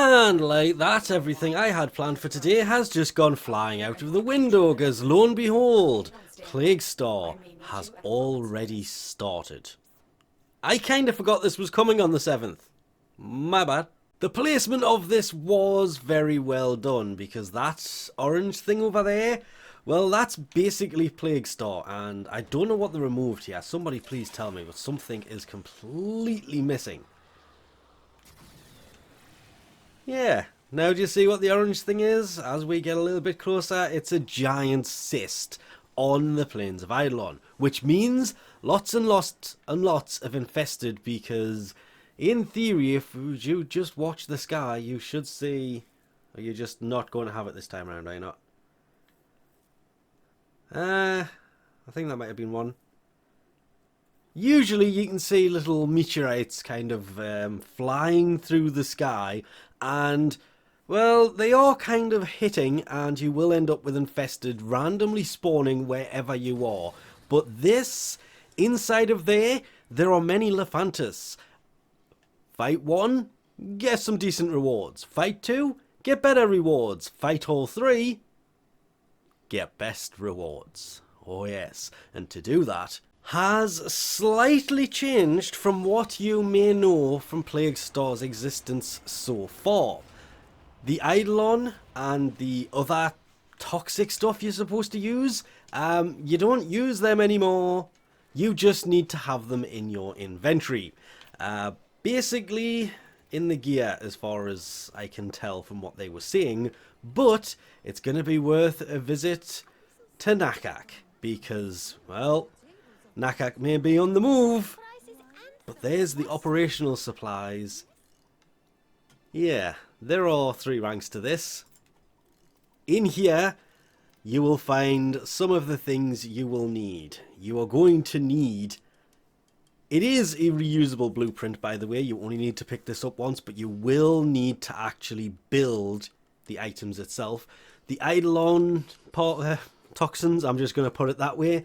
And like that, everything I had planned for today has just gone flying out of the window, because lo and behold, Plague Star has already started. I kinda forgot this was coming on the 7th. My bad. The placement of this was very well done, because that orange thing over there, well, that's basically Plague Star, and I don't know what they removed here. Somebody please tell me, but something is completely missing. Yeah, now do you see what the orange thing is? As we get a little bit closer, it's a giant cyst on the Plains of Eidolon, which means lots and lots and lots of infested, because in theory, if you just watch the sky, you should see... Are you just not going to have it this time around, are you not? I think that might have been one. Usually you can see little meteorites kind of flying through the sky, and, well, they are kind of hitting, and you will end up with infested randomly spawning wherever you are. But this, inside of there are many Lephantis. Fight 1, get some decent rewards. Fight 2, get better rewards. Fight all 3, get best rewards. Oh yes, and to do that has slightly changed from what you may know from Plague Star's existence so far. The Eidolon and the other toxic stuff you're supposed to use, you don't use them anymore. You just need to have them in your inventory. Basically in the gear, as far as I can tell from what they were saying, but it's going to be worth a visit to Nakak, because, well, Nakak may be on the move, but there's the operational supplies. Yeah, there are 3 ranks to this. In here, you will find some of the things you will need. You are going to need... It is a reusable blueprint, by the way. You only need to pick this up once, but you will need to actually build the items itself. The Eidolon toxins, I'm just going to put it that way,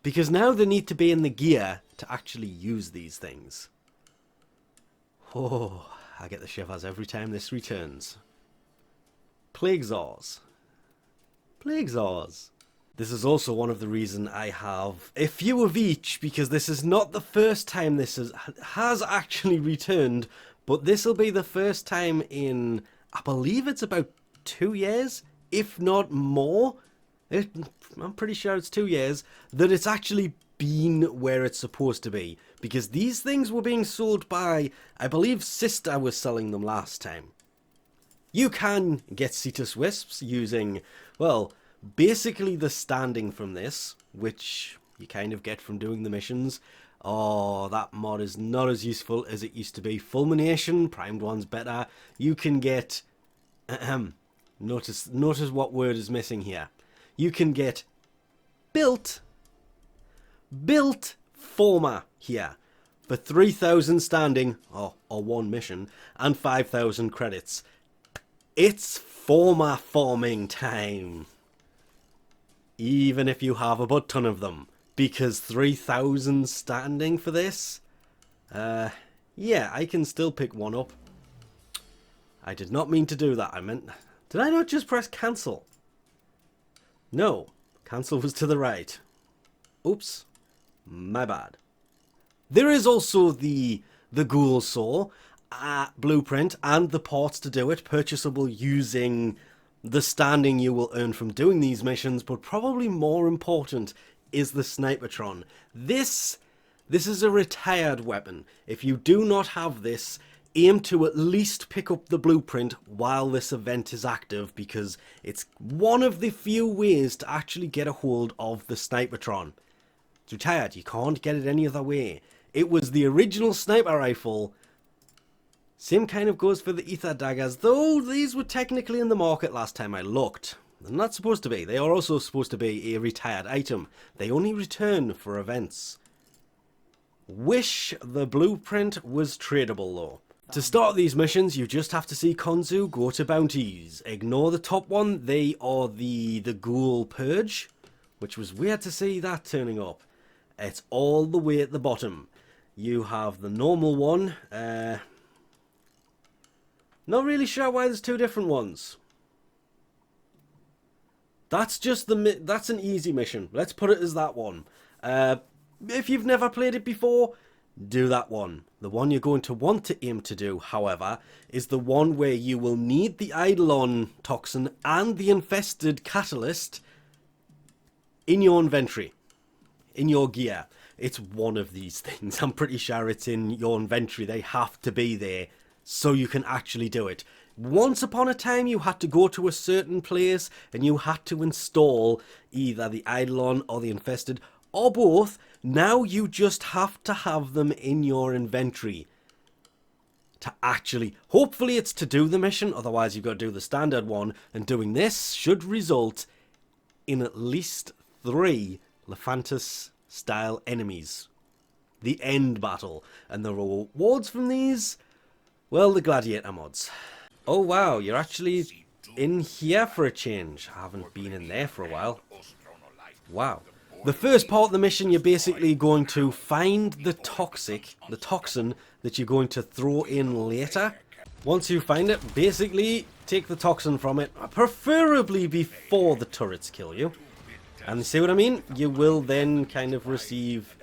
because now they need to be in the gear to actually use these things. Oh, I get the shivers every time this returns. Plague Zaws. Plague Zaws. This is also one of the reasons I have a few of each, because this is not the first time this has actually returned, but this will be the first time in, I believe it's about 2 years, if not more. I'm pretty sure it's 2 years, that it's actually been where it's supposed to be, because these things were being sold by, I believe Sister was selling them last time. You can get Cetus Wisps using, well, basically the standing from this, which you kind of get from doing the missions. Oh, that mod is not as useful as it used to be. Fulmination, primed one's better. You can get, notice what word is missing here. You can get built former here for 3,000 standing, or 1 mission, and 5,000 credits. It's former forming time. Even if you have a butt ton of them, because 3,000 standing for this? Yeah, I can still pick one up. I did not mean to do that. Did I not just press cancel? No, cancel was to the right. Oops, my bad. There is also the Ghoulsaw blueprint and the parts to do it, purchasable using the standing you will earn from doing these missions, but probably more important is the Snipertron. This is a retired weapon. If you do not have this, aim to at least pick up the blueprint while this event is active, because it's one of the few ways to actually get a hold of the Snipertron. It's retired, you can't get it any other way. It was the original sniper rifle. Same kind of goes for the ether daggers, though these were technically in the market last time I looked. They're not supposed to be. They are also supposed to be a retired item. They only return for events. Wish the blueprint was tradable though. To start these missions, you just have to see Konzu go to bounties. Ignore the top one, they are the Ghoul Purge, which was weird to see that turning up. It's all the way at the bottom. You have the normal one, Not really sure why there's two different ones. That's just that's an easy mission. Let's put it as that one. If you've never played it before, do that one. The one you're going to want to aim to do, however, is the one where you will need the Eidolon toxin and the infested catalyst in your inventory, in your gear. It's one of these things. I'm pretty sure it's in your inventory. They have to be there so you can actually do it. Once upon a time, you had to go to a certain place and you had to install either the Eidolon or the infested, or both. Now you just have to have them in your inventory to actually, hopefully it's to do the mission, otherwise you've got to do the standard one, and doing this should result in at least 3 Lephantis style enemies. The end battle. And the rewards from these, well, the gladiator mods. Oh wow, you're actually in here for a change. I haven't been in there for a while. Wow. The first part of the mission, you're basically going to find the toxin that you're going to throw in later. Once you find it, basically take the toxin from it, preferably before the turrets kill you. And see what I mean? You will then kind of receive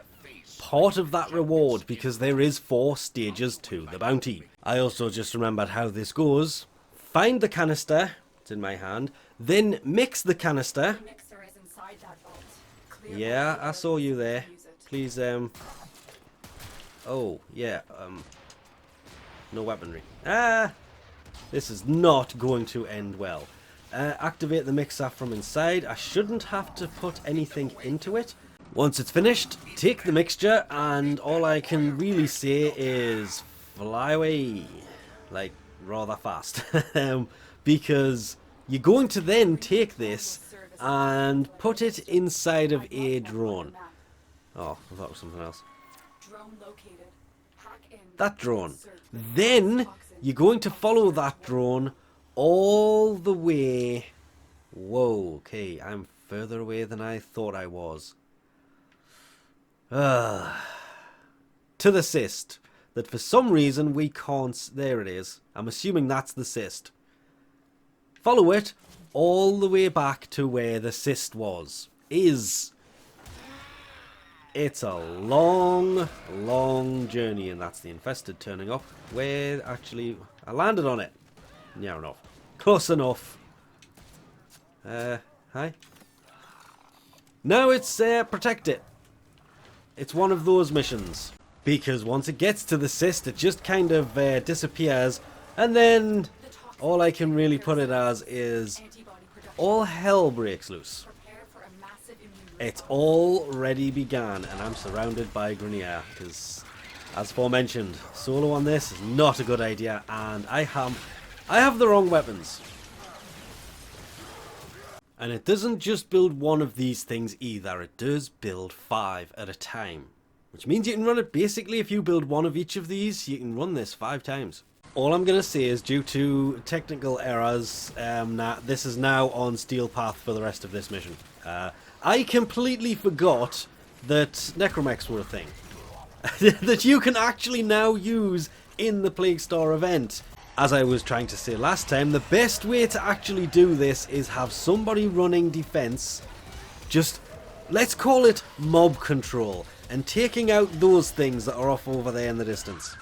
part of that reward, because there is 4 stages to the bounty. I also just remembered how this goes. Find the canister, it's in my hand, then mix the canister. Yeah, I saw you there. Please, oh, yeah, no weaponry. Ah! This is not going to end well. Activate the mixer from inside. I shouldn't have to put anything into it. Once it's finished, take the mixture, and all I can really say is fly away. Like, rather fast. Because you're going to then take this and put it inside of a drone. Oh, I thought it was something else. That drone. Then you're going to follow that drone all the way. Whoa, okay, I'm further away than I thought I was. To the cyst. That for some reason we can't. There it is. I'm assuming that's the cyst. Follow it all the way back to where the cyst was. It's a long, long journey, and that's the infested turning up. Where actually I landed on it. Near enough. Close enough. Hi. Now it's protect it. It's one of those missions. Because once it gets to the cyst, it just kind of disappears. And then all I can really put it as is all hell breaks loose. It's already began, and I'm surrounded by Grenier. Because, as aforementioned, solo on this is not a good idea, and I have the wrong weapons. And it doesn't just build one of these things either, it does build 5 at a time. Which means you can run it basically, if you build one of each of these, you can run this 5 times. All I'm going to say is, due to technical errors, this is now on Steel Path for the rest of this mission. I completely forgot that necromechs were a thing. That you can actually now use in the Plague Star event. As I was trying to say last time, the best way to actually do this is have somebody running defense, just, let's call it mob control, and taking out those things that are off over there in the distance.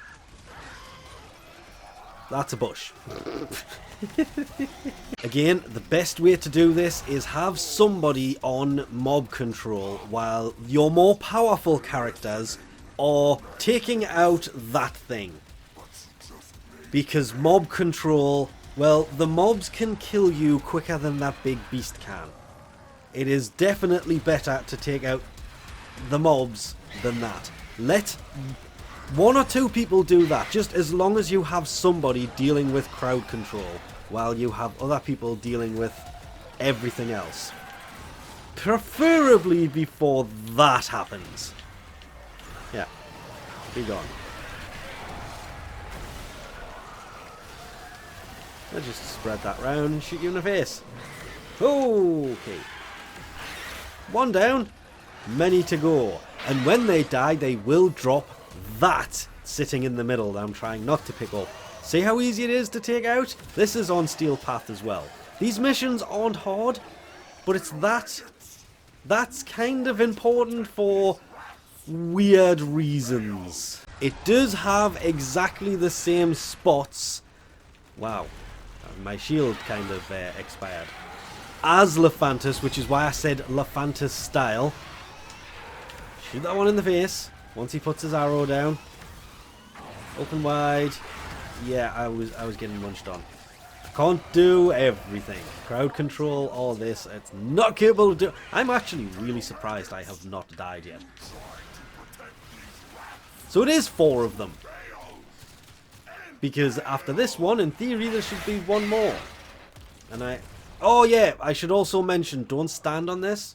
That's a bush. Again, the best way to do this is have somebody on mob control while your more powerful characters are taking out that thing. Because mob control, well, the mobs can kill you quicker than that big beast can. It is definitely better to take out the mobs than that. Let 1 or 2 people do that, just as long as you have somebody dealing with crowd control, while you have other people dealing with everything else. Preferably before that happens. Yeah, be gone. I'll just spread that round and shoot you in the face. Okay. 1 down, many to go. And when they die, they will drop that sitting in the middle that I'm trying not to pick up. See how easy it is to take out? This is on Steel Path as well. These missions aren't hard, but it's that's kind of important for weird reasons. It does have exactly the same spots. Wow, my shield kind of expired. As Lephantis, which is why I said Lephantis style. Shoot that one in the face once he puts his arrow down. Open wide. Yeah, I was getting munched on. Can't do everything. Crowd control, all this. It's not capable of doing. I'm actually really surprised I have not died yet. So it is 4 of them. Because after this one, in theory, there should be 1 more. And oh yeah, I should also mention, don't stand on this.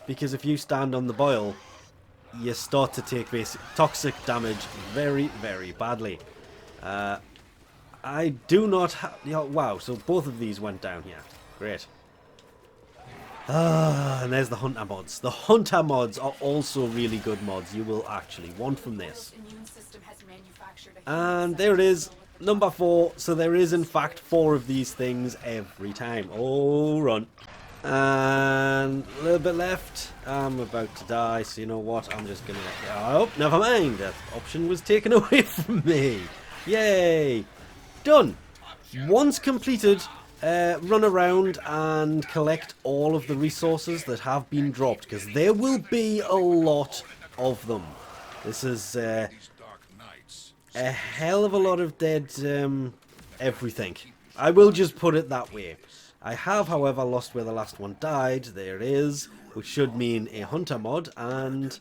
Because if you stand on the boil, you start to take basic toxic damage very, very badly. I do not have... wow, so both of these went down here. Great. And there's the Hunter mods. The Hunter mods are also really good mods you will actually want from this. And there it is, number 4. So there is in fact 4 of these things every time. Oh, run. And a little bit left. I'm about to die, so you know what? I'm just gonna... oh, never mind. That option was taken away from me. Yay. Done. Once completed, run around and collect all of the resources that have been dropped, because there will be a lot of them. This is a hell of a lot of dead everything. I will just put it that way. I have, however, lost where the last one died. There it is, which should mean a Hunter mod, and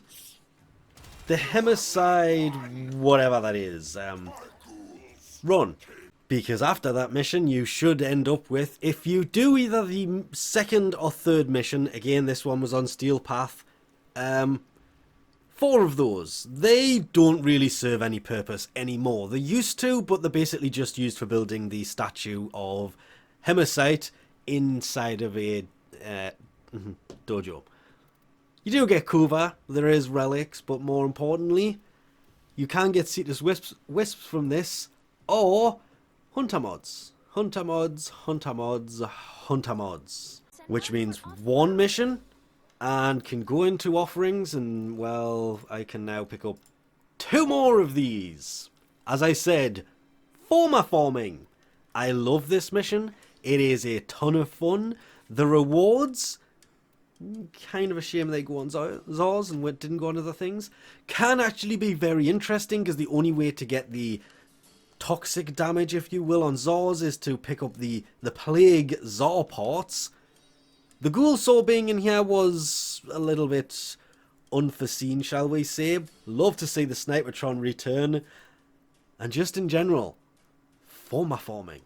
the Homicide, whatever that is, run. Because after that mission, you should end up with, if you do either the 2nd or 3rd mission, again, this one was on Steel Path, 4 of those. They don't really serve any purpose anymore. They used to, but they're basically just used for building the statue of Homicide inside of a dojo. You do get Kuva, there is relics, but more importantly, you can get Cetus Wisps from this, or Hunter mods. Hunter mods, Hunter mods, Hunter mods. Which means 1 mission, and can go into offerings, and, well, I can now pick up 2 more of these. As I said, forming. I love this mission. It is a ton of fun. The rewards, kind of a shame they go on Zors and didn't go on other things, can actually be very interesting, because the only way to get the toxic damage, if you will, on Zors is to pick up the plague Zor parts. The Ghoulsaw being in here was a little bit unforeseen, shall we say. Love to see the Snipertron return. And just in general, forming.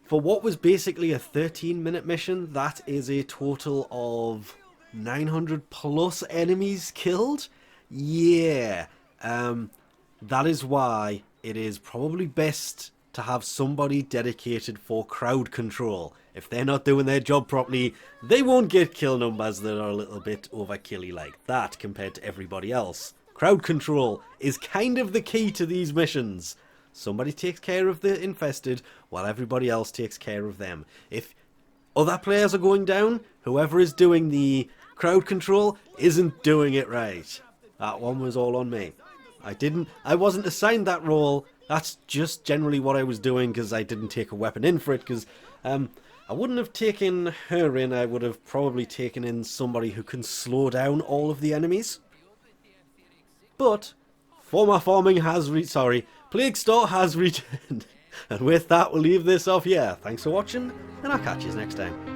For what was basically a 13-minute mission, that is a total of 900 plus enemies killed. Yeah, that is why it is probably best to have somebody dedicated for crowd control. If they're not doing their job properly, they won't get kill numbers that are a little bit overkilly like that compared to everybody else. Crowd control is kind of the key to these missions. Somebody takes care of the infested while everybody else takes care of them. If other players are going down, whoever is doing the crowd control isn't doing it right. That one was all on me. I wasn't assigned that role. That's just generally what I was doing because I didn't take a weapon in for it, because I wouldn't have taken her in. I would have probably taken in somebody who can slow down all of the enemies. But forming has Plague Star has returned. And with that, we'll leave this off here. Thanks for watching, and I'll catch you next time.